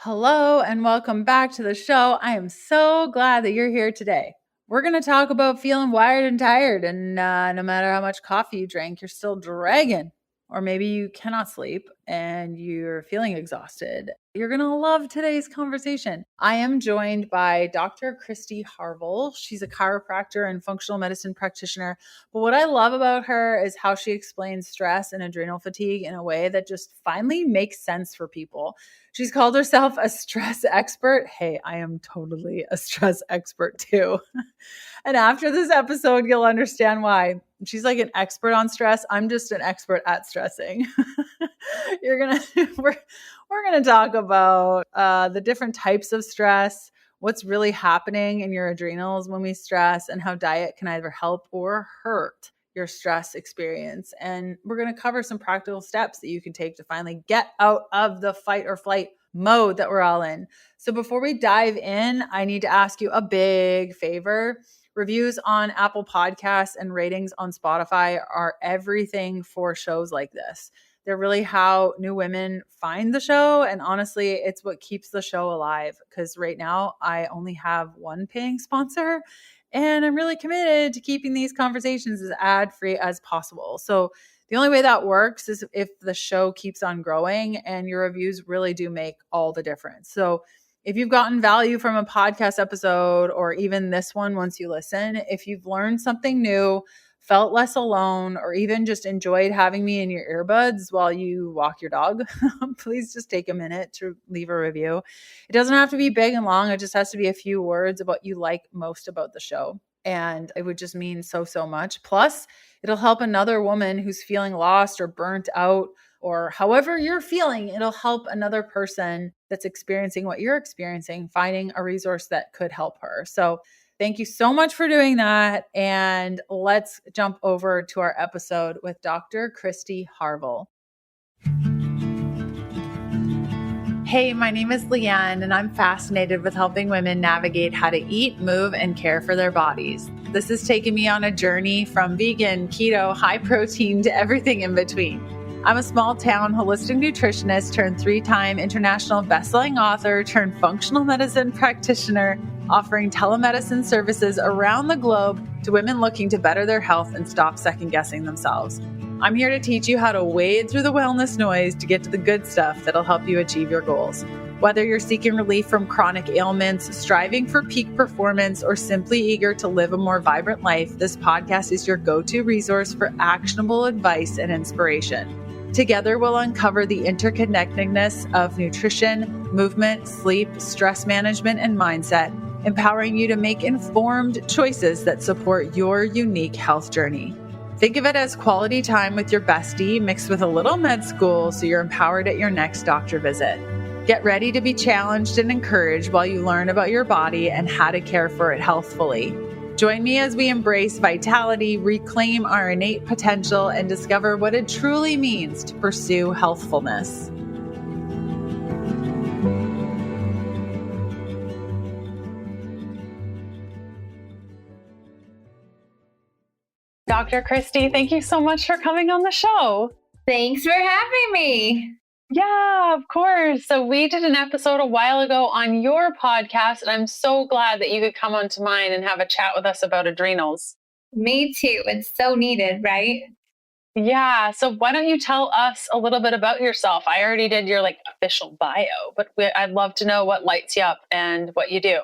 Hello and welcome back to the show. I am so glad that you're here today. We're going to talk about feeling wired and tired, and no matter how much coffee you drink, you're still dragging. Or maybe you cannot sleep and you're feeling exhausted. You're going to love today's conversation. I am joined by Dr. Kristy Harvell. She's a chiropractor and functional medicine practitioner. But what I love about her is how she explains stress and adrenal fatigue in a way that just finally makes sense for people. She's called herself a stress expert. Hey, I am totally a stress expert too. And after this episode, you'll understand why. She's like an expert on stress. I'm just an expert at stressing. We're gonna talk about the different types of stress, what's really happening in your adrenals when we stress, and how diet can either help or hurt your stress experience. And we're going to cover some practical steps that you can take to finally get out of the fight or flight mode that we're all in. So before we dive in, I need to ask you a big favor. Reviews on Apple Podcasts and ratings on Spotify are everything for shows like this. They're really how new women find the show. And honestly, it's what keeps the show alive. Because right now, I only have one paying sponsor. And I'm really committed to keeping these conversations as ad-free as possible. So the only way that works is if the show keeps on growing, and your reviews really do make all the difference. So if you've gotten value from a podcast episode, or even this one once you listen, if you've learned something new, felt less alone, or even just enjoyed having me in your earbuds while you walk your dog, please just take a minute to leave a review. It doesn't have to be big and long. It just has to be a few words of what you like most about the show. And it would just mean so much. Plus, it'll help another woman who's feeling lost or burnt out, or however you're feeling. It'll help another person that's experiencing what you're experiencing, finding a resource that could help her. So thank you so much for doing that. And let's jump over to our episode with Dr. Kristy Harvell. Hey, my name is Leanne, and I'm fascinated with helping women navigate how to eat, move, and care for their bodies. This has taken me on a journey from vegan, keto, high protein to everything in between. I'm a small town holistic nutritionist turned 3-time international bestselling author turned functional medicine practitioner, offering telemedicine services around the globe to women looking to better their health and stop second-guessing themselves. I'm here to teach you how to wade through the wellness noise to get to the good stuff that'll help you achieve your goals. Whether you're seeking relief from chronic ailments, striving for peak performance, or simply eager to live a more vibrant life, this podcast is your go-to resource for actionable advice and inspiration. Together, we'll uncover the interconnectedness of nutrition, movement, sleep, stress management, and mindset, empowering you to make informed choices that support your unique health journey. Think of it as quality time with your bestie mixed with a little med school so you're empowered at your next doctor visit. Get ready to be challenged and encouraged while you learn about your body and how to care for it healthfully. Join me as we embrace vitality, reclaim our innate potential, and discover what it truly means to pursue healthfulness. Dr. Kristy, thank you so much for coming on the show. Thanks for having me. Yeah, of course. So we did an episode a while ago on your podcast, and I'm so glad that you could come onto mine and have a chat with us about adrenals. Me too. It's so needed, right? Yeah. So why don't you tell us a little bit about yourself? I already did your official bio, but I'd love to know what lights you up and what you do.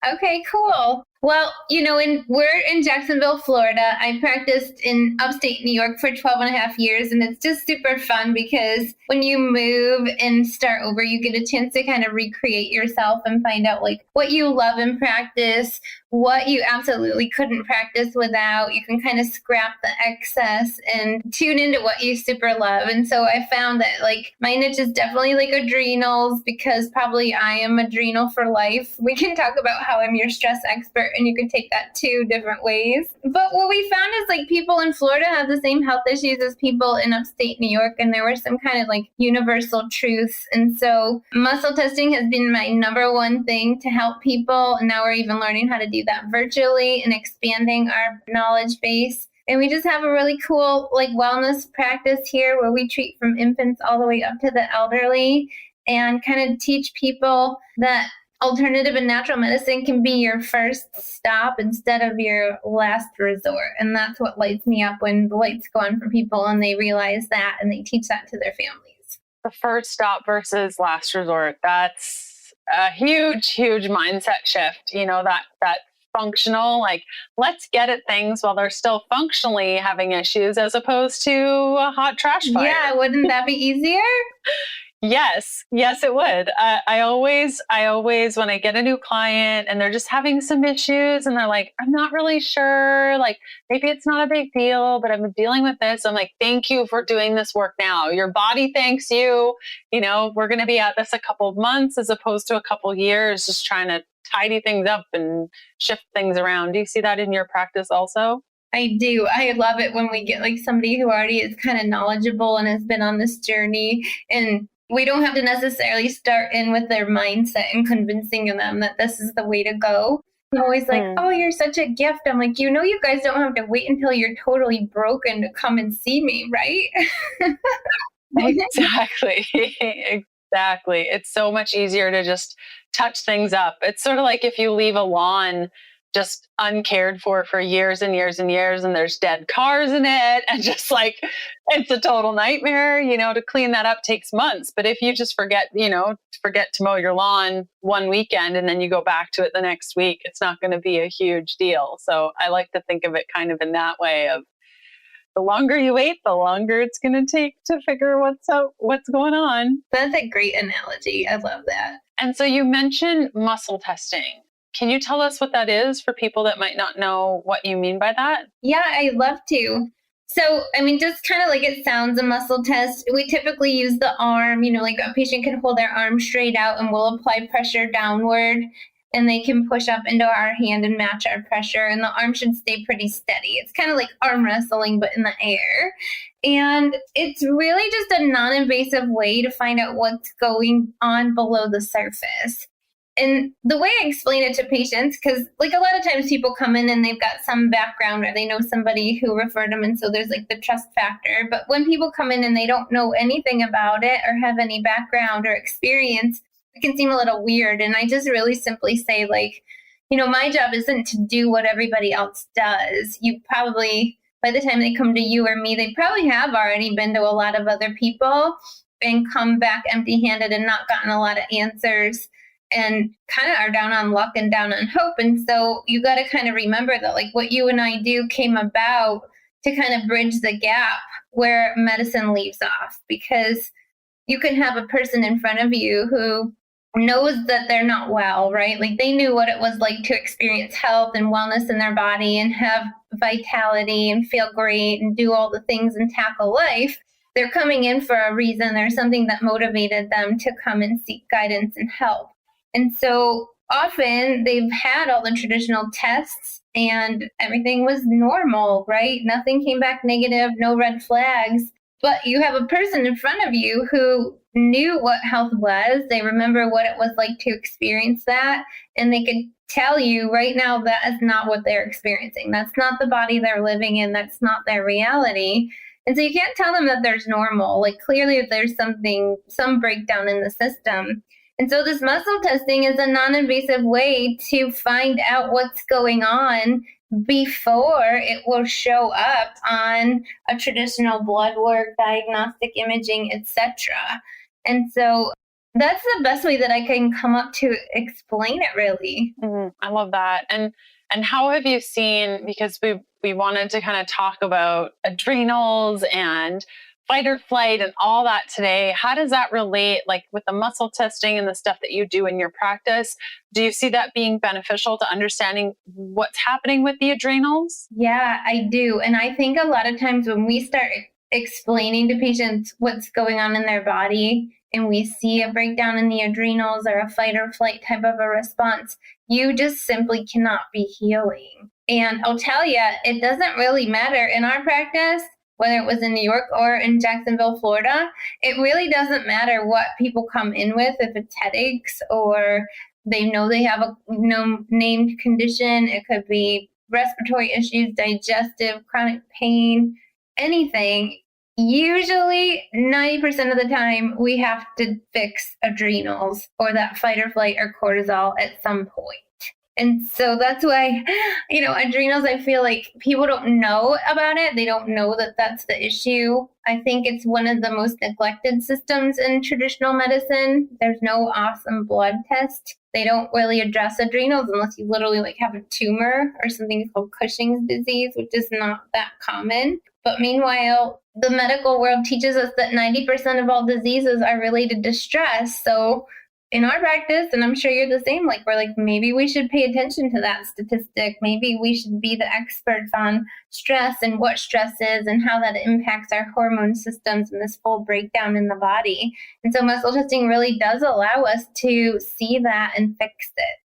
Okay, cool. Well, we're in Jacksonville, Florida. I practiced in upstate New York for 12 and a half years, and it's just super fun because when you move and start over, you get a chance to kind of recreate yourself and find out what you love in practice, what you absolutely couldn't practice without. You can kind of scrap the excess and tune into what you super love. And so I found that my niche is definitely adrenals, because probably I am adrenal for life. We can talk about how I'm your stress expert, and you can take that 2 different ways. But what we found is people in Florida have the same health issues as people in upstate New York, and there were some kind of universal truths. And so muscle testing has been my number one thing to help people. And now we're even learning how to do that virtually and expanding our knowledge base. And we just have a really cool wellness practice here where we treat from infants all the way up to the elderly. and kind of teach people that alternative and natural medicine can be your first stop instead of your last resort. And that's what lights me up when the lights go on for people and they realize that and they teach that to their families. The first stop versus last resort. That's a huge, huge mindset shift. That functional, like, let's get at things while they're still functionally having issues as opposed to a hot trash fire. Yeah, wouldn't that be easier? Yes, it would. I always, when I get a new client and they're just having some issues and they're like, I'm not really sure, like maybe it's not a big deal, but I've been dealing with this. I'm like, thank you for doing this work now. Your body thanks you. We're going to be at this a couple of months as opposed to a couple of years, just trying to tidy things up and shift things around. Do you see that in your practice also? I do. I love it when we get like somebody who already is kind of knowledgeable and has been on this journey, and we don't have to necessarily start in with their mindset and convincing them that this is the way to go. I'm always like, oh, you're such a gift. I'm like, you guys don't have to wait until you're totally broken to come and see me, right? Exactly. Exactly. It's so much easier to just touch things up. It's sort of like if you leave a lawn just uncared for years and years and years, and there's dead cars in it, and just like, it's a total nightmare, to clean that up takes months. But if you just forget to mow your lawn one weekend and then you go back to it the next week, it's not going to be a huge deal. So I like to think of it kind of in that way of, the longer you wait, the longer it's going to take to figure what's going on. That's a great analogy. I love that. And so you mentioned muscle testing. Can you tell us what that is for people that might not know what you mean by that? Yeah, I'd love to. So, just kind of like it sounds, a muscle test. We typically use the arm, like a patient can hold their arm straight out and we'll apply pressure downward, and they can push up into our hand and match our pressure, and the arm should stay pretty steady. It's kind of like arm wrestling, but in the air. And it's really just a non-invasive way to find out what's going on below the surface. And the way I explain it to patients, because like a lot of times people come in and they've got some background or they know somebody who referred them, and so there's like the trust factor. But when people come in and they don't know anything about it or have any background or experience, it can seem a little weird. And I just really simply say, like, my job isn't to do what everybody else does. You probably, by the time they come to you or me, they probably have already been to a lot of other people and come back empty-handed and not gotten a lot of answers, and kind of are down on luck and down on hope. And so you got to kind of remember that, like, what you and I do came about to kind of bridge the gap where medicine leaves off, because you can have a person in front of you who knows that they're not well, right? Like, they knew what it was like to experience health and wellness in their body and have vitality and feel great and do all the things and tackle life. They're coming in for a reason. There's something that motivated them to come and seek guidance and help. And so often they've had all the traditional tests and everything was normal, right? Nothing came back negative, no red flags. But you have a person in front of you who knew what health was. They remember what it was like to experience that. And they could tell you right now that is not what they're experiencing. That's not the body they're living in. That's not their reality. And so you can't tell them that there's normal. Like, clearly there's some breakdown in the system. And so this muscle testing is a non-invasive way to find out what's going on before it will show up on a traditional blood work, diagnostic imaging, etc. And so that's the best way that I can come up to explain it, really. I love that. And how have you seen, because we wanted to kind of talk about adrenals and fight or flight and all that today. How does that relate, like, with the muscle testing and the stuff that you do in your practice? Do you see that being beneficial to understanding what's happening with the adrenals? Yeah, I do. And I think a lot of times when we start explaining to patients what's going on in their body and we see a breakdown in the adrenals or a fight or flight type of a response, you just simply cannot be healing. And I'll tell you, it doesn't really matter in our practice, whether it was in New York or in Jacksonville, Florida. It really doesn't matter what people come in with, if it's headaches or they know they have a named condition. It could be respiratory issues, digestive, chronic pain, anything. usually 90% of the time we have to fix adrenals or that fight or flight or cortisol at some point. And so that's why, adrenals, I feel like people don't know about it. They don't know that that's the issue. I think it's one of the most neglected systems in traditional medicine. There's no awesome blood test. They don't really address adrenals unless you literally have a tumor or something called Cushing's disease, which is not that common. But meanwhile, the medical world teaches us that 90% of all diseases are related to stress. So in our practice, and I'm sure you're the same, we're maybe we should pay attention to that statistic. Maybe we should be the experts on stress and what stress is and how that impacts our hormone systems and this full breakdown in the body. And so muscle testing really does allow us to see that and fix it.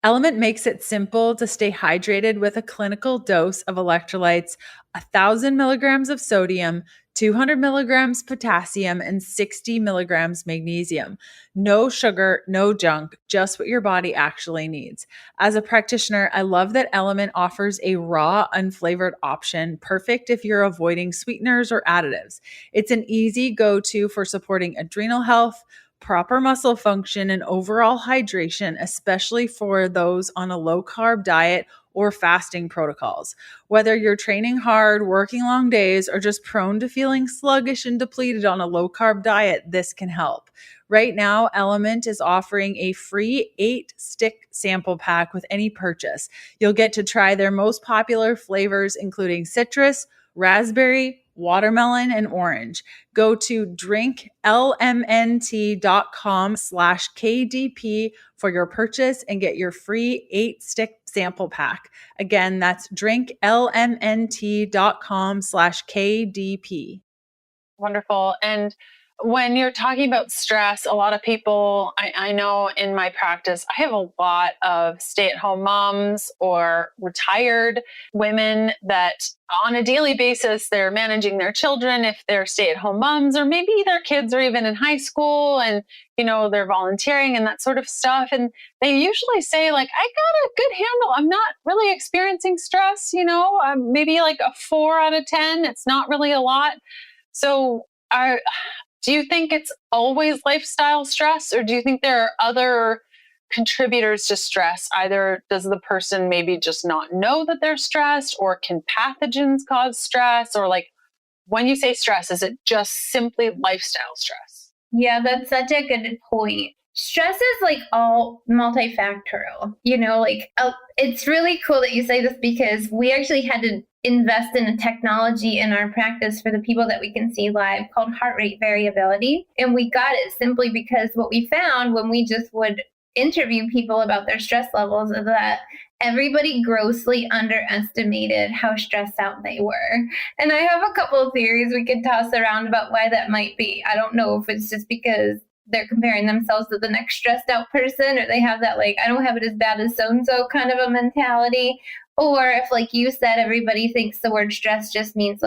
Element makes it simple to stay hydrated with a clinical dose of electrolytes, 1,000 milligrams of sodium, 200 milligrams potassium, and 60 milligrams magnesium. No sugar, no junk, just what your body actually needs. As a practitioner, I love that Element offers a raw, unflavored option, perfect if you're avoiding sweeteners or additives. It's an easy go-to for supporting adrenal health, proper muscle function, and overall hydration, especially for those on a low-carb diet or fasting protocols. Whether you're training hard, working long days, or just prone to feeling sluggish and depleted on a low-carb diet, this can help. Right now, Element is offering a free 8-stick sample pack with any purchase. You'll get to try their most popular flavors, including citrus, raspberry, watermelon, and orange. Go to drinklmnt.com/KDP for your purchase and get your free 8-stick sample pack. Again, that's drinklmnt.com/KDP. Wonderful. And when you're talking about stress, a lot of people, I know in my practice, I have a lot of stay-at-home moms or retired women that on a daily basis, they're managing their children if they're stay-at-home moms, or maybe their kids are even in high school and, they're volunteering and that sort of stuff. And they usually say I got a good handle. I'm not really experiencing stress, maybe a 4 out of 10. It's not really a lot. So do you think it's always lifestyle stress, or do you think there are other contributors to stress? Either does the person maybe just not know that they're stressed, or can pathogens cause stress? Or when you say stress, is it just simply lifestyle stress? Yeah, that's such a good point. Stress is all multifactorial, it's really cool that you say this because we actually had to invest in a technology in our practice for the people that we can see live called heart rate variability. And we got it simply because what we found when we just would interview people about their stress levels is that everybody grossly underestimated how stressed out they were. And I have a couple of theories we could toss around about why that might be. I don't know if it's just because they're comparing themselves to the next stressed out person, or they have that I don't have it as bad as so-and-so kind of a mentality. Or if, you said, everybody thinks the word stress just means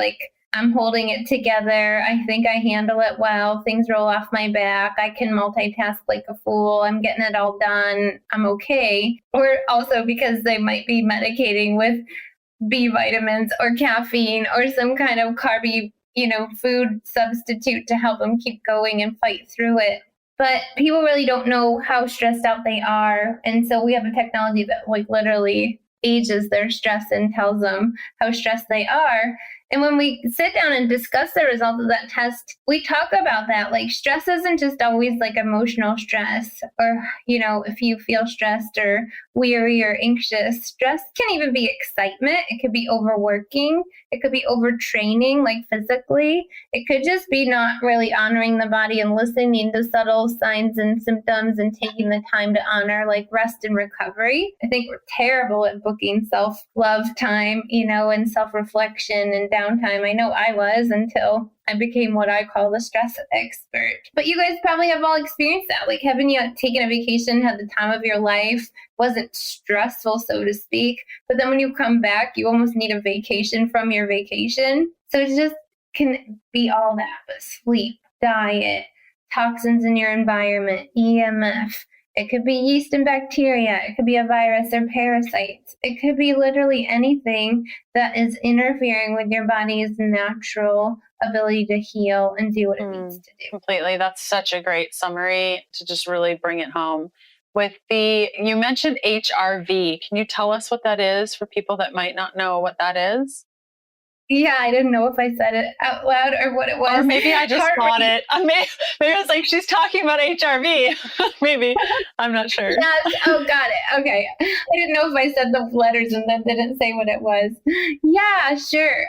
I'm holding it together. I think I handle it well. Things roll off my back. I can multitask like a fool. I'm getting it all done. I'm okay. Or also because they might be medicating with B vitamins or caffeine or some kind of carby, food substitute to help them keep going and fight through it. But people really don't know how stressed out they are. And so we have a technology that literally ages their stress and tells them how stressed they are. And when we sit down and discuss the results of that test, we talk about that. Stress isn't just always emotional stress, or, if you feel stressed or weary or anxious. Stress can even be excitement. It could be overworking. It could be overtraining, physically. It could just be not really honoring the body and listening to subtle signs and symptoms and taking the time to honor rest and recovery. I think we're terrible at booking self-love time, and self-reflection and downtime. I know I was until I became what I call the stress expert. But you guys probably have all experienced that. Haven't you taken a vacation, had the time of your life, wasn't stressful, so to speak, but then when you come back, you almost need a vacation from your vacation. So it just can be all that, but sleep, diet, toxins in your environment, EMF, It could be yeast and bacteria. It could be a virus or parasites. It could be literally anything that is interfering with your body's natural ability to heal and do what it needs to do. Completely. That's such a great summary to just really bring it home. You mentioned HRV. Can you tell us what that is for people that might not know what that is? Yeah, I didn't know if I said it out loud or what it was. Or maybe I just thought it. Maybe I was like, she's talking about HRV. Maybe. I'm not sure. Yes. Oh, got it. Okay. I didn't know if I said the letters and then didn't say what it was. Yeah, sure.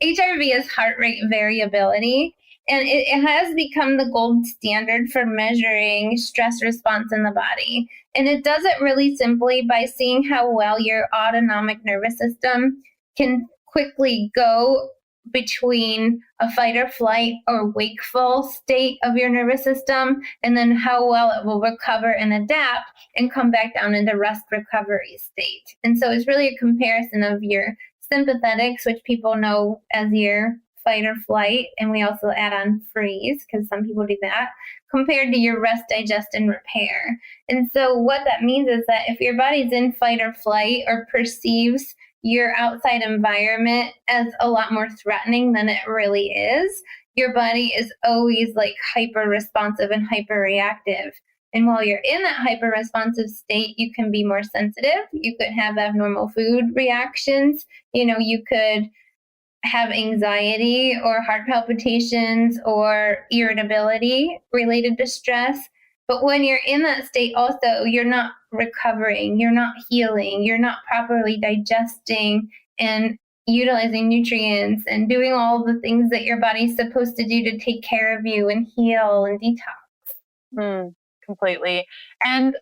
HRV is heart rate variability. And it has become the gold standard for measuring stress response in the body. And it does it really simply by seeing how well your autonomic nervous system can quickly go between a fight or flight or wakeful state of your nervous system, and then how well it will recover and adapt and come back down into rest recovery state. And so it's really a comparison of your sympathetics, which people know as your fight or flight, and we also add on freeze because some people do that, compared to your rest, digest, and repair. And so what that means is that if your body's in fight or flight or perceives your outside environment as a lot more threatening than it really is, your body is always like hyper responsive and hyper reactive. And while you're in that hyper responsive state, you can be more sensitive. You could have abnormal food reactions. You could have anxiety or heart palpitations or irritability related to stress. But when you're in that state also, you're not recovering, you're not healing, you're not properly digesting and utilizing nutrients and doing all the things that your body's supposed to do to take care of you and heal and detox. Completely. And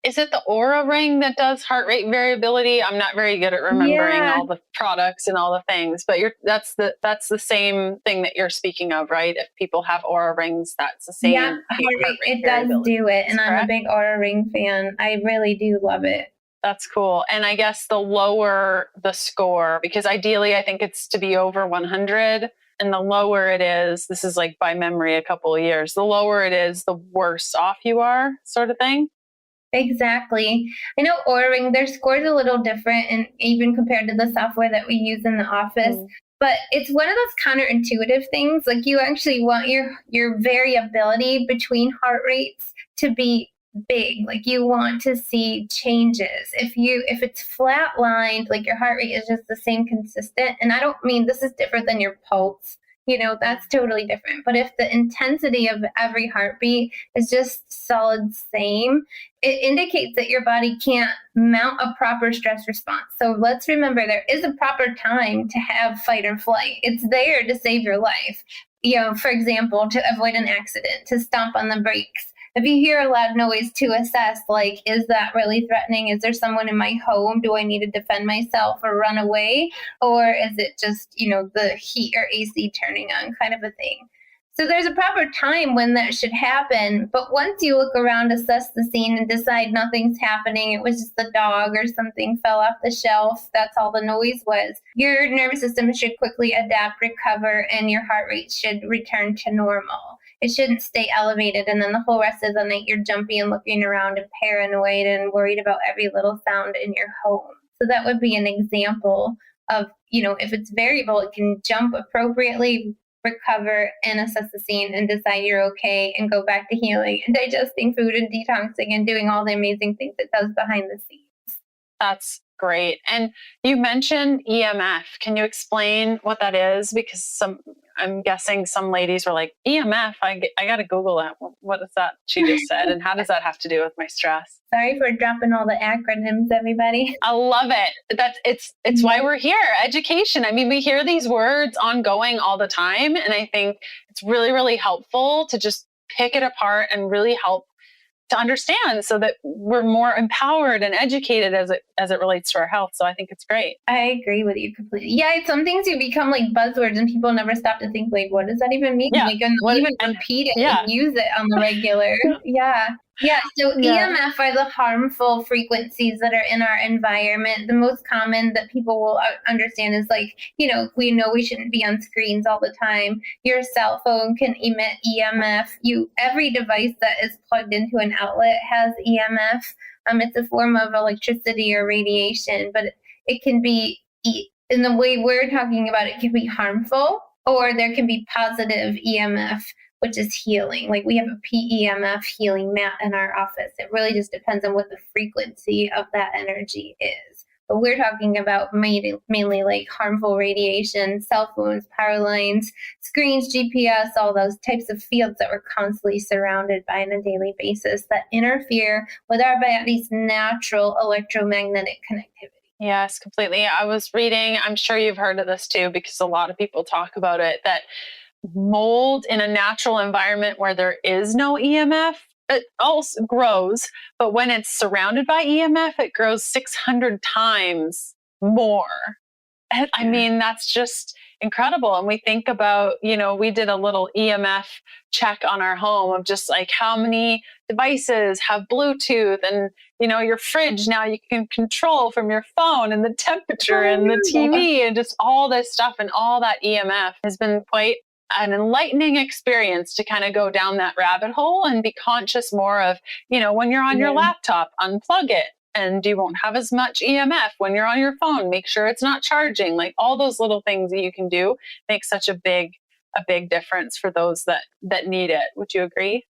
is it the Aura Ring that does heart rate variability? I'm not very good at remembering all the products and all the things, but that's the same thing that you're speaking of, right? If people have Aura Rings, that's the same. Yeah, it does do it. And I'm a big Aura Ring fan. I really do love it. That's cool. And I guess the lower the score, because ideally I think it's to be over 100. And the lower it is, this is like by memory a couple of years, the lower it is, the worse off you are, sort of thing. Exactly. I know Aura Ring, their score's a little different, and even compared to the software that we use in the office. But it's one of those counterintuitive things. Like you actually want your variability between heart rates to be big. Like you want to see changes. If it's flatlined, like your heart rate is just the same consistent. And I don't mean this is different than your pulse. That's totally different. But if the intensity of every heartbeat is just solid same, it indicates that your body can't mount a proper stress response. So let's remember there is a proper time to have fight or flight. It's there to save your life. For example, to avoid an accident, to stomp on the brakes. If you hear a loud noise, to assess, like, is that really threatening? Is there someone in my home? Do I need to defend myself or run away? Or is it just, the heat or AC turning on kind of a thing? So there's a proper time when that should happen. But once you look around, assess the scene, and decide nothing's happening, it was just the dog or something fell off the shelf, that's all the noise was, your nervous system should quickly adapt, recover, and your heart rate should return to normal. It shouldn't stay elevated, and then the whole rest of the night you're jumpy and looking around and paranoid and worried about every little sound in your home. So that would be an example of, if it's variable, it can jump appropriately, recover, and assess the scene and decide you're okay and go back to healing and digesting food and detoxing and doing all the amazing things it does behind the scenes. That's great. And you mentioned EMF. Can you explain what that is? Because I'm guessing some ladies were like, EMF, I got to Google that. What is that she just said? And how does that have to do with my stress? Sorry for dropping all the acronyms, everybody. I love it. It's why we're here. Education. I mean, we hear these words ongoing all the time. And I think it's really, really helpful to just pick it apart and really help to understand so that we're more empowered and educated as it relates to our health. So I think it's great. I agree with you completely. Yeah, some things you become like buzzwords and people never stop to think like, what does that even mean? Yeah. Like, and even repeat it and use it on the regular. Yeah. Yeah, so Yeah. EMF are the harmful frequencies that are in our environment. The most common that people will understand is like, we know we shouldn't be on screens all the time. Your cell phone can emit EMF. Every device that is plugged into an outlet has EMF. It's a form of electricity or radiation, but it can be, in the way we're talking about it, can be harmful, or there can be positive EMF, which is healing. Like we have a PEMF healing mat in our office. It really just depends on what the frequency of that energy is. But we're talking about mainly like harmful radiation, cell phones, power lines, screens, GPS, all those types of fields that we're constantly surrounded by on a daily basis that interfere with our body's natural electromagnetic connectivity. Yes, completely. I was reading, I'm sure you've heard of this too, because a lot of people talk about it, that mold in a natural environment where there is no EMF, it also grows, but when it's surrounded by EMF, it grows 600 times more. And I mean, that's just incredible. And we think about, we did a little EMF check on our home of just like how many devices have Bluetooth, and, your fridge now you can control from your phone, and the temperature and the TV and just all this stuff, and all that EMF has been quite an enlightening experience to kind of go down that rabbit hole and be conscious more of, when you're on your laptop, unplug it and you won't have as much EMF. When you're on your phone, make sure it's not charging. Like all those little things that you can do make such a big difference for those that need it. Would you agree?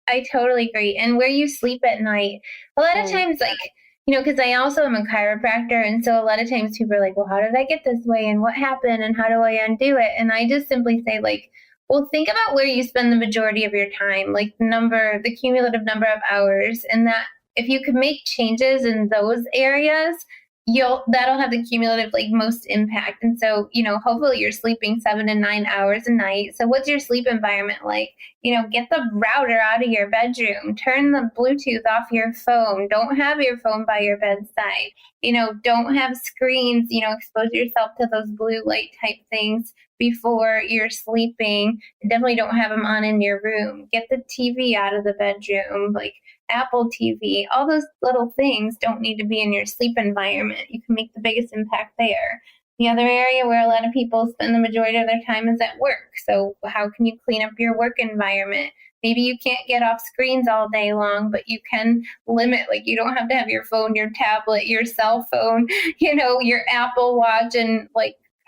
I totally agree. And where you sleep at night, a lot of times, like, because I also am a chiropractor. And so a lot of times people are like, well, how did I get this way? And what happened? And how do I undo it? And I just simply say, like, well, think about where you spend the majority of your time, like the cumulative number of hours. And that if you could make changes in those areas, that'll have the cumulative most impact. And so, hopefully you're sleeping 7 to 9 hours a night. So what's your sleep environment like? Get the router out of your bedroom, turn the Bluetooth off your phone. Don't have your phone by your bedside. Don't have screens, expose yourself to those blue light type things before you're sleeping. Definitely don't have them on in your room. Get the TV out of the bedroom, like Apple TV. All those little things don't need to be in your sleep environment. You can make the biggest impact there. The other area where a lot of people spend the majority of their time is at work. So how can you clean up your work environment? Maybe you can't get off screens all day long, but you can limit, you don't have to have your phone, your tablet, your cell phone, your Apple Watch, and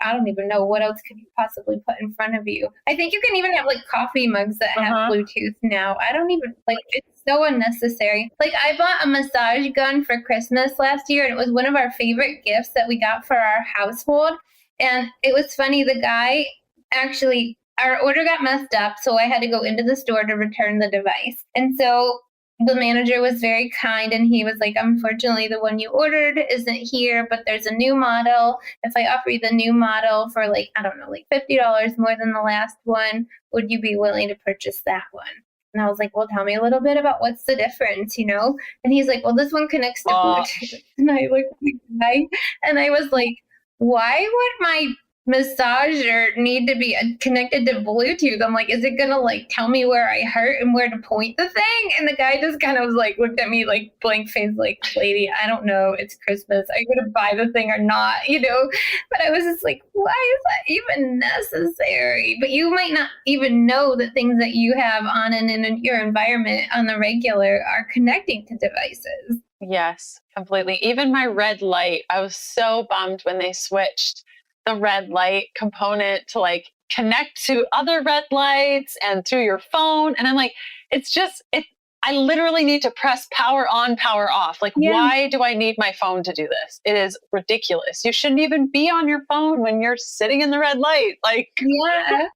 I don't even know what else could you possibly put in front of you. I think you can even have coffee mugs that have Bluetooth now. I don't even it's so unnecessary. I bought a massage gun for Christmas last year, and it was one of our favorite gifts that we got for our household. And it was funny, the guy actually, our order got messed up, so I had to go into the store to return the device. And so the manager was very kind, and he was like, unfortunately, the one you ordered isn't here, but there's a new model. If I offer you the new model for $50 more than the last one, would you be willing to purchase that one? And I was like, well, tell me a little bit about what's the difference, And he's like, well, this one connects to Bluetooth. And I looked at the guy, and I was like, why would my massager need to be connected to Bluetooth? I'm like, is it gonna tell me where I hurt and where to point the thing? And the guy just kind of was looked at me blank face, lady, I don't know, it's Christmas, are you gonna buy the thing or not? But I was just like, why is that even necessary? But you might not even know that things that you have on and in your environment on the regular are connecting to devices. Yes, completely. Even my red light, I was so bummed when they switched the red light component to connect to other red lights and through your phone. And I'm like, I literally need to press power on, power off. Why do I need my phone to do this? It is ridiculous. You shouldn't even be on your phone when you're sitting in the red light. Yeah,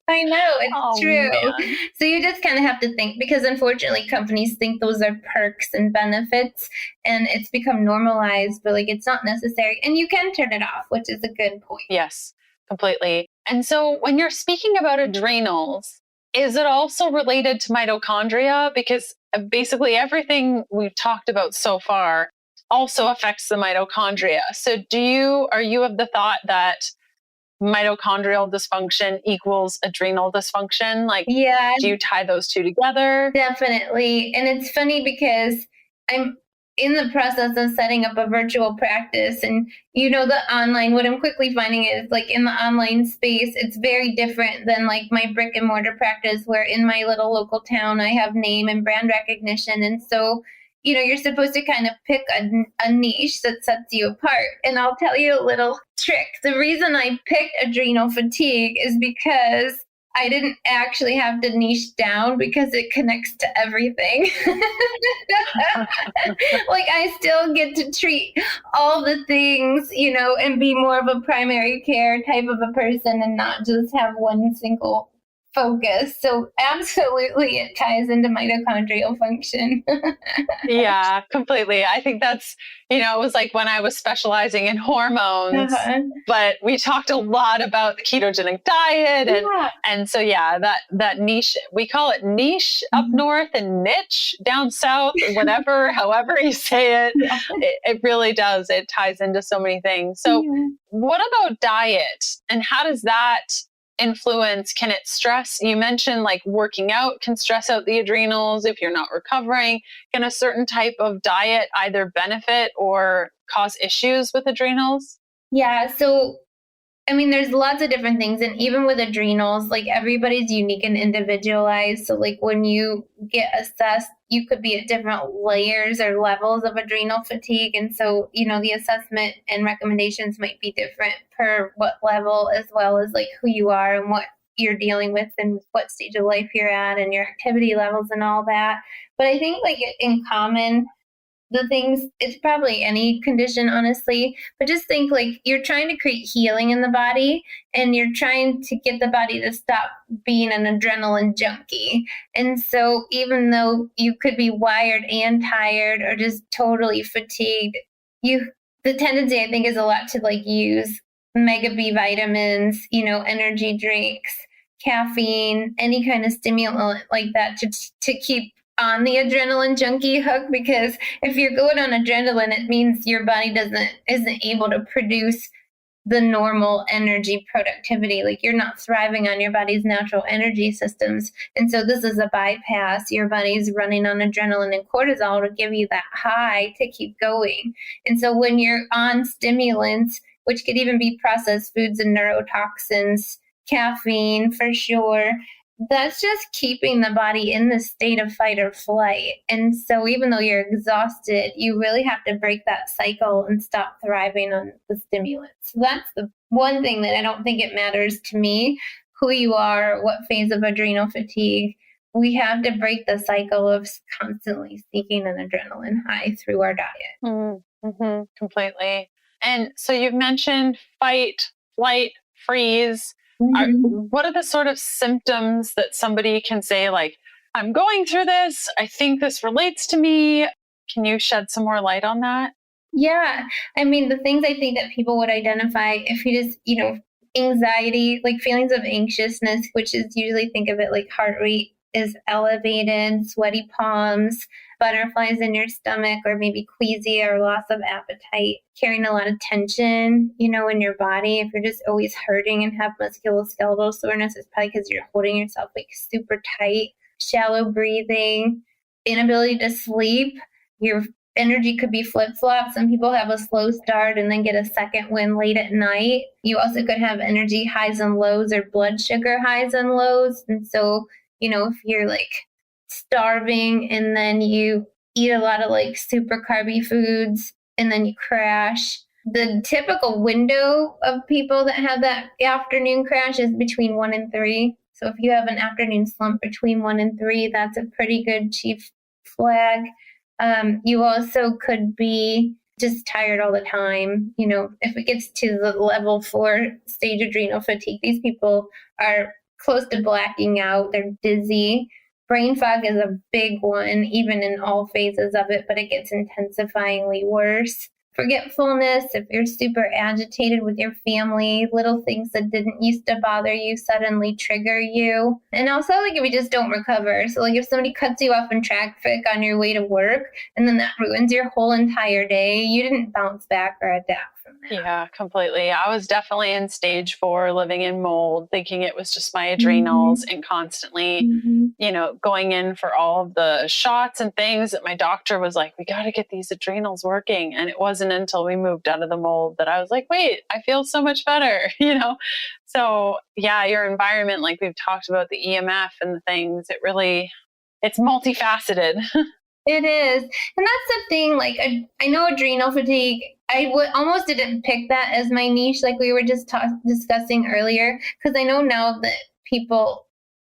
I know. It's true. Man. So you just kind of have to think, because unfortunately companies think those are perks and benefits, and it's become normalized, but it's not necessary. And you can turn it off, which is a good point. Yes, completely. And so when you're speaking about adrenals, is it also related to mitochondria? Because basically everything we've talked about so far also affects the mitochondria. So are you of the thought that mitochondrial dysfunction equals adrenal dysfunction? Like, Yeah, do you tie those two together? definitely. And it's funny because I'm in the process of setting up a virtual practice. And, the online, what I'm quickly finding is like in the online space, it's very different than like my brick and mortar practice, where in my little local town, I have name and brand recognition. And so, you're supposed to kind of pick a niche that sets you apart. And I'll tell you a little trick. The reason I picked adrenal fatigue is because I didn't actually have to niche down, because it connects to everything. Like, I still get to treat all the things, and be more of a primary care type of a person and not just have one single focus. So absolutely it ties into mitochondrial function. Yeah, completely. I think that's, it was like when I was specializing in hormones, but we talked a lot about the ketogenic diet. And so, yeah, that niche, we call it niche up north and niche down south, whatever, however you say it, it really does. It ties into so many things. So what about diet, and how does that influence? Can it stress? You mentioned like working out can stress out the adrenals if you're not recovering. Can a certain type of diet either benefit or cause issues with adrenals? Yeah. So, there's lots of different things. And even with adrenals, like, everybody's unique and individualized. So like when you get assessed, you could be at different layers or levels of adrenal fatigue. And so, the assessment and recommendations might be different per what level, as well as like who you are and what you're dealing with and what stage of life you're at and your activity levels and all that. But I think like in common, the things, it's probably any condition, honestly, but just think like you're trying to create healing in the body, and you're trying to get the body to stop being an adrenaline junkie. And so even though you could be wired and tired or just totally fatigued, the tendency, I think, is a lot to like use mega B vitamins, energy drinks, caffeine, any kind of stimulant like that to keep on the adrenaline junkie hook. Because if you're going on adrenaline, it means your body isn't able to produce the normal energy productivity. Like, you're not thriving on your body's natural energy systems. And so this is a bypass. Your body's running on adrenaline and cortisol to give you that high to keep going. And so when you're on stimulants, which could even be processed foods and neurotoxins, caffeine for sure, that's just keeping the body in the state of fight or flight. And so even though you're exhausted, you really have to break that cycle and stop thriving on the stimulants. So that's the one thing that I don't think it matters to me, who you are, what phase of adrenal fatigue. We have to break the cycle of constantly seeking an adrenaline high through our diet. Completely. And so you've mentioned fight, flight, freeze. What are the sort of symptoms that somebody can say, like, I'm going through this, I think this relates to me? Can you shed some more light on that? Yeah. The things I think that people would identify, if you just, anxiety, like feelings of anxiousness, which is usually, think of it like heart rate is elevated, sweaty palms, butterflies in your stomach, or maybe queasy or loss of appetite, carrying a lot of tension, in your body. If you're just always hurting and have musculoskeletal soreness, it's probably because you're holding yourself like super tight, shallow breathing, inability to sleep. Your energy could be flip-flop. Some people have a slow start and then get a second wind late at night. You also could have energy highs and lows, or blood sugar highs and lows. And so, if you're like starving and then you eat a lot of like super carby foods and then you crash, the typical window of people that have that afternoon crash is between 1 and 3. So if you have an afternoon slump between 1 and 3, that's a pretty good chief flag. You also could be just tired all the time. If it gets to the level 4 stage adrenal fatigue, these people are close to blacking out. They're dizzy. Brain fog is a big one, even in all phases of it, but it gets intensifyingly worse. Forgetfulness, if you're super agitated with your family, little things that didn't used to bother you suddenly trigger you. And also, like, if you just don't recover. So like if somebody cuts you off in traffic on your way to work, and then that ruins your whole entire day, you didn't bounce back or adapt from there. Yeah, completely. I was definitely in stage 4, living in mold, thinking it was just my adrenals, and constantly, going in for all of the shots and things that my doctor was like, we got to get these adrenals working. And it wasn't until we moved out of the mold that I was like, wait, I feel so much better, So yeah, your environment, like we've talked about the EMF and the things, it's multifaceted. It is. And that's the thing. Like, I know adrenal fatigue, almost didn't pick that as my niche, like we were just discussing earlier, because I know now that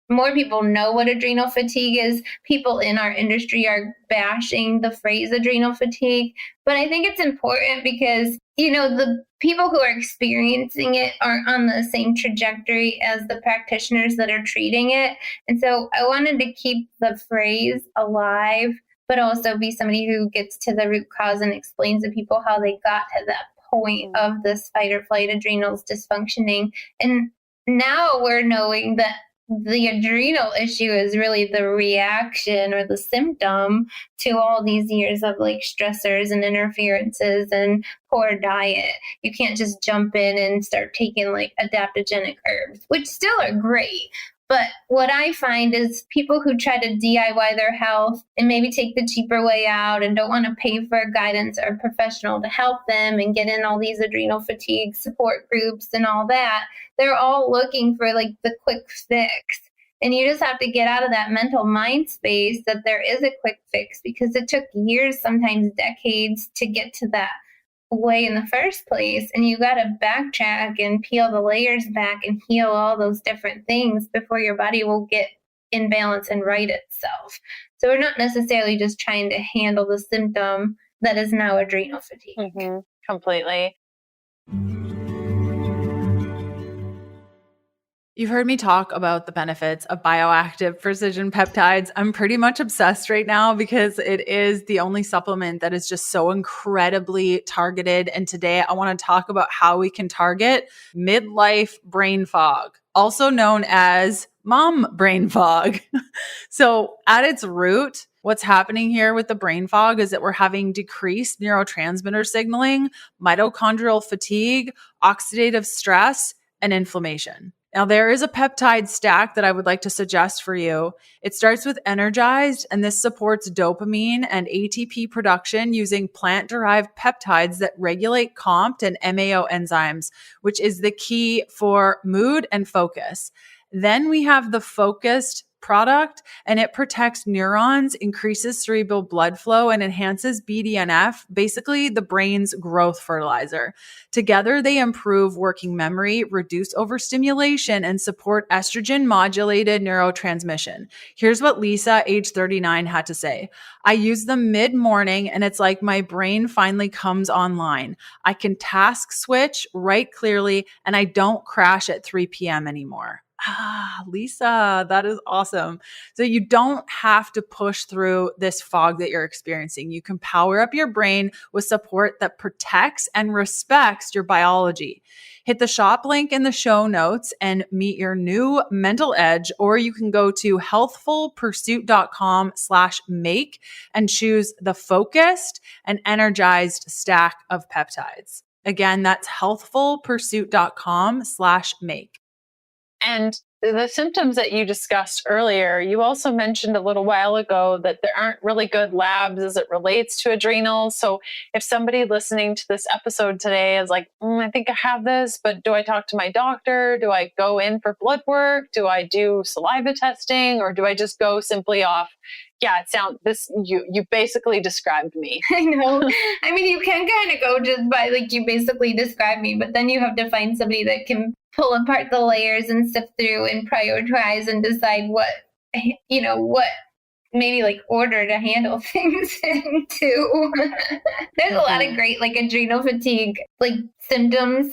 more people know what adrenal fatigue is. People in our industry are bashing the phrase adrenal fatigue. But I think it's important because, the people who are experiencing it aren't on the same trajectory as the practitioners that are treating it. And so I wanted to keep the phrase alive, but also be somebody who gets to the root cause and explains to people how they got to that point of this fight or flight adrenals dysfunctioning. And now we're knowing that the adrenal issue is really the reaction or the symptom to all these years of like stressors and interferences and poor diet. You can't just jump in and start taking like adaptogenic herbs, which still are great. But what I find is people who try to DIY their health and maybe take the cheaper way out and don't want to pay for guidance or professional to help them and get in all these adrenal fatigue support groups and all that, they're all looking for like the quick fix. And you just have to get out of that mental mind space that there is a quick fix, because it took years, sometimes decades, to get to that way in the first place. And you got to backtrack and peel the layers back and heal all those different things before your body will get in balance and right itself. So we're not necessarily just trying to handle the symptom that is now adrenal fatigue. Completely. You've heard me talk about the benefits of bioactive precision peptides. I'm pretty much obsessed right now because it is the only supplement that is just so incredibly targeted. And today I want to talk about how we can target midlife brain fog, also known as mom brain fog. So at its root, what's happening here with the brain fog is that we're having decreased neurotransmitter signaling, mitochondrial fatigue, oxidative stress, and inflammation. Now, there is a peptide stack that I would like to suggest for you. It starts with energized, and this supports dopamine and ATP production using plant-derived peptides that regulate COMT and MAO enzymes, which is the key for mood and focus. Then we have the focused product, and it protects neurons, increases cerebral blood flow, and enhances BDNF, basically the brain's growth fertilizer. Together, they improve working memory, reduce overstimulation, and support estrogen-modulated neurotransmission. Here's what Lisa, age 39, had to say. I use them mid-morning, and it's like my brain finally comes online. I can task switch, write clearly, and I don't crash at 3 p.m. anymore. Lisa, that is awesome. So you don't have to push through this fog that you're experiencing. You can power up your brain with support that protects and respects your biology. Hit the shop link in the show notes and meet your new mental edge, or you can go to healthfulpursuit.com/make and choose the focused and energized stack of peptides. Again, that's healthfulpursuit.com/make. And the symptoms that you discussed earlier, you also mentioned a little while ago that there aren't really good labs as it relates to adrenals. So if somebody listening to this episode today is like, I think I have this, but do I talk to my doctor? Do I go in for blood work? Do I do saliva testing? Or do I just go simply off? Yeah, you basically described me. I know. I mean, you can kind of go just by like you basically described me, but then you have to find somebody that can pull apart the layers and sift through and prioritize and decide what maybe like order to handle things into. There's a lot of great like adrenal fatigue, like symptom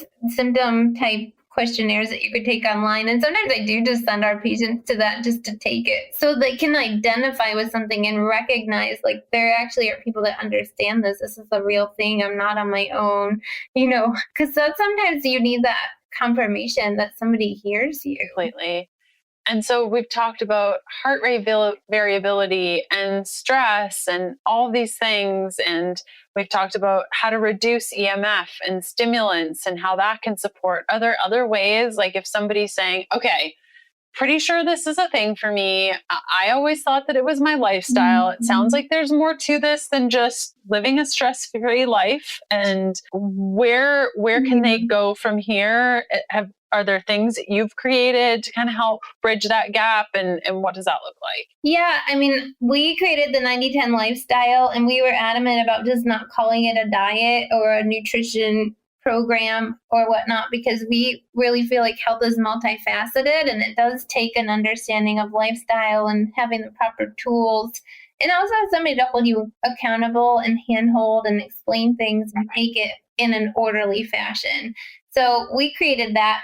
type questionnaires that you could take online. And sometimes I do just send our patients to that just to take it so they can identify with something and recognize like there actually are people that understand this. This is a real thing. I'm not on my own, because sometimes you need that confirmation that somebody hears you. Completely. And so we've talked about heart rate variability and stress and all these things. And we've talked about how to reduce EMF and stimulants and how that can support other ways. Like if somebody's saying, okay, pretty sure this is a thing for me. I always thought that it was my lifestyle. It sounds like there's more to this than just living a stress-free life. And where can they go from here? Are there things that you've created to kind of help bridge that gap? And what does that look like? Yeah, I mean, we created the 90-10 lifestyle, and we were adamant about just not calling it a diet or a nutrition program or whatnot, because we really feel like health is multifaceted, and it does take an understanding of lifestyle and having the proper tools, and also somebody to hold you accountable and handhold and explain things and make it in an orderly fashion. So we created that,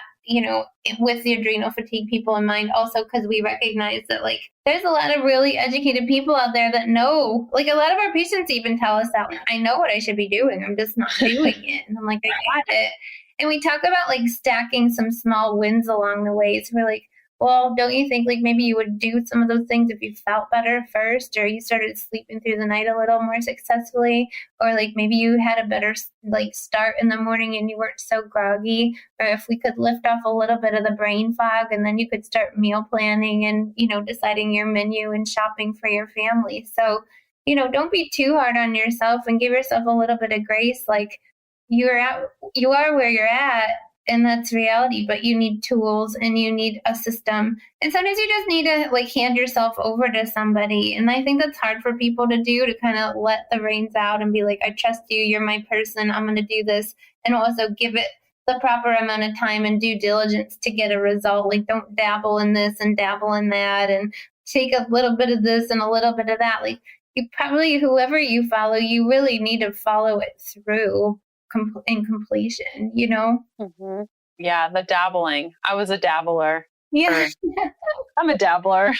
with the adrenal fatigue people in mind, also because we recognize that like there's a lot of really educated people out there that know, like a lot of our patients even tell us that, like, I know what I should be doing, I'm just not doing it. And I'm like, I got it. And we talk about like stacking some small wins along the way. So we're like, well, don't you think like maybe you would do some of those things if you felt better first, or you started sleeping through the night a little more successfully, or like maybe you had a better like start in the morning and you weren't so groggy, or if we could lift off a little bit of the brain fog and then you could start meal planning and, deciding your menu and shopping for your family. So, don't be too hard on yourself and give yourself a little bit of grace. Like you are where you're at. And that's reality, but you need tools and you need a system. And sometimes you just need to like hand yourself over to somebody. And I think that's hard for people to do, to kind of let the reins out and be like, I trust you, you're my person, I'm going to do this. And also give it the proper amount of time and due diligence to get a result. Like don't dabble in this and dabble in that and take a little bit of this and a little bit of that. Like you probably, whoever you follow, you really need to follow it through in completion, Mm-hmm. Yeah, the dabbling. I was a dabbler. Yeah. I'm a dabbler.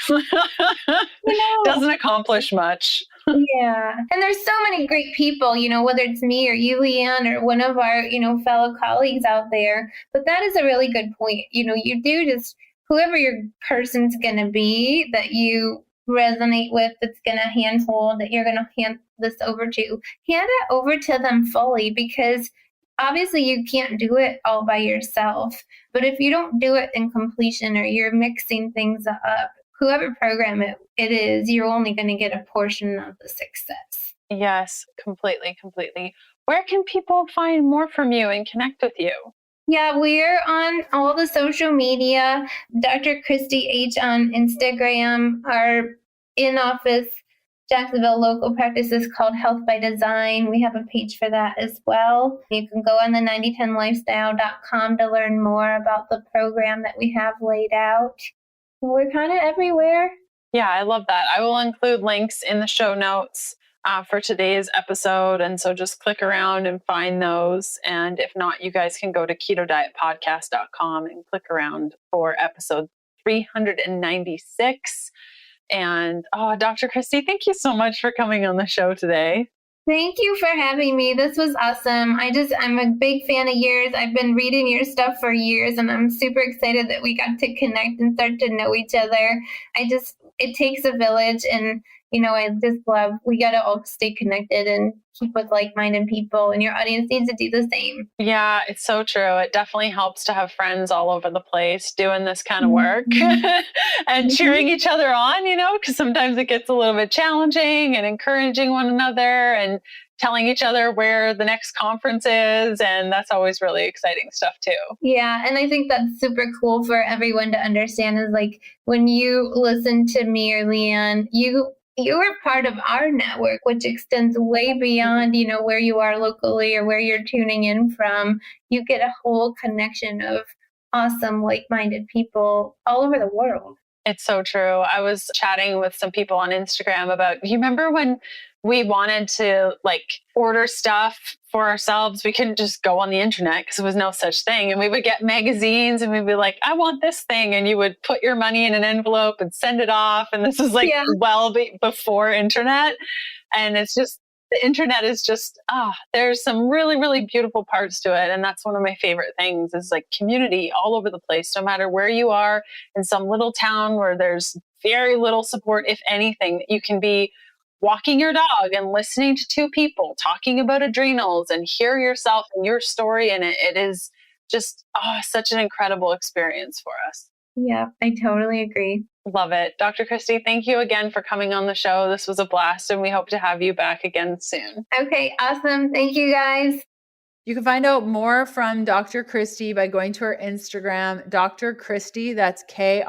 Doesn't accomplish much. Yeah. And there's so many great people, whether it's me or you, Leanne, or one of our, fellow colleagues out there. But that is a really good point. You do just, whoever your person's going to be that you resonate with, that's going to handhold, that you're going to hand this over to, hand it over to them fully, because obviously you can't do it all by yourself. But if you don't do it in completion, or you're mixing things up, whoever program it is, you're only going to get a portion of the success. Yes, completely. Where can people find more from you and connect with you? Yeah, we're on all the social media. Dr. Kristy H on Instagram. Our in-office Jacksonville local practice is called Health by Design. We have a page for that as well. You can go on the 9010lifestyle.com to learn more about the program that we have laid out. We're kind of everywhere. Yeah, I love that. I will include links in the show notes for today's episode. And so just click around and find those. And if not, you guys can go to ketodietpodcast.com and click around for episode 396. And Dr. Kristy, thank you so much for coming on the show today. Thank you for having me. This was awesome. I'm a big fan of yours. I've been reading your stuff for years, and I'm super excited that we got to connect and start to know each other. It takes a village, and I just love, we got to all stay connected and keep with like-minded people, and your audience needs to do the same. Yeah, it's so true. It definitely helps to have friends all over the place doing this kind of work and cheering each other on, because sometimes it gets a little bit challenging, and encouraging one another and telling each other where the next conference is. And that's always really exciting stuff too. Yeah. And I think that's super cool for everyone to understand, is like when you listen to me or Leanne, you are part of our network, which extends way beyond, where you are locally or where you're tuning in from. You get a whole connection of awesome, like-minded people all over the world. It's so true. I was chatting with some people on Instagram about, you remember when we wanted to order stuff for ourselves? We couldn't just go on the internet because there was no such thing. And we would get magazines and we'd be like, I want this thing. And you would put your money in an envelope and send it off. And this was well before internet. And it's just the internet is just, there's some really, really beautiful parts to it. And that's one of my favorite things is like community all over the place, no matter where you are in some little town where there's very little support, if anything. You can be walking your dog and listening to two people talking about adrenals and hear yourself and your story. And it is just such an incredible experience for us. Yeah, I totally agree. Love it. Dr. Kristy, thank you again for coming on the show. This was a blast, and we hope to have you back again soon. Okay, awesome. Thank you, guys. You can find out more from Dr. Kristy by going to her Instagram, Dr. Kristy, that's Kristyh.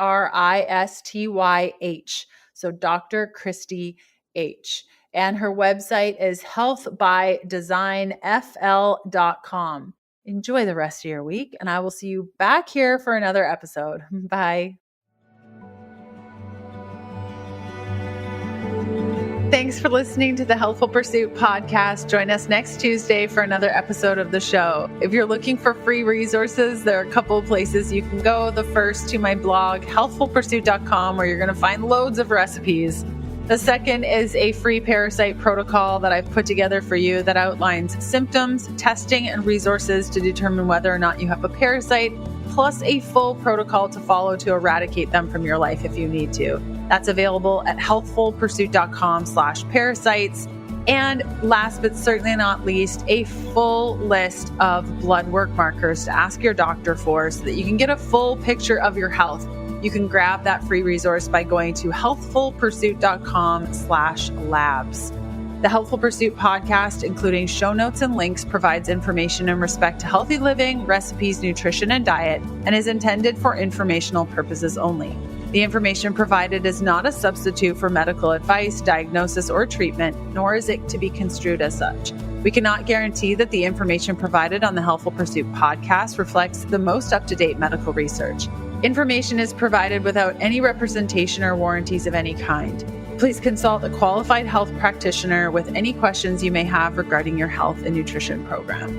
So Dr. Kristy H. And her website is healthbydesignfl.com. Enjoy the rest of your week, and I will see you back here for another episode. Bye. Thanks for listening to the Healthful Pursuit Podcast. Join us next Tuesday for another episode of the show. If you're looking for free resources, there are a couple of places you can go. The first to my blog, healthfulpursuit.com, where you're going to find loads of recipes. The second is a free parasite protocol that I've put together for you that outlines symptoms, testing, and resources to determine whether or not you have a parasite, plus a full protocol to follow to eradicate them from your life if you need to. That's available at healthfulpursuit.com/parasites. And last but certainly not least, a full list of blood work markers to ask your doctor for so that you can get a full picture of your health. You can grab that free resource by going to healthfulpursuit.com/labs. The Healthful Pursuit Podcast, including show notes and links, provides information in respect to healthy living, recipes, nutrition, and diet, and is intended for informational purposes only. The information provided is not a substitute for medical advice, diagnosis, or treatment, nor is it to be construed as such. We cannot guarantee that the information provided on the Healthful Pursuit Podcast reflects the most up-to-date medical research. Information is provided without any representation or warranties of any kind. Please consult a qualified health practitioner with any questions you may have regarding your health and nutrition program.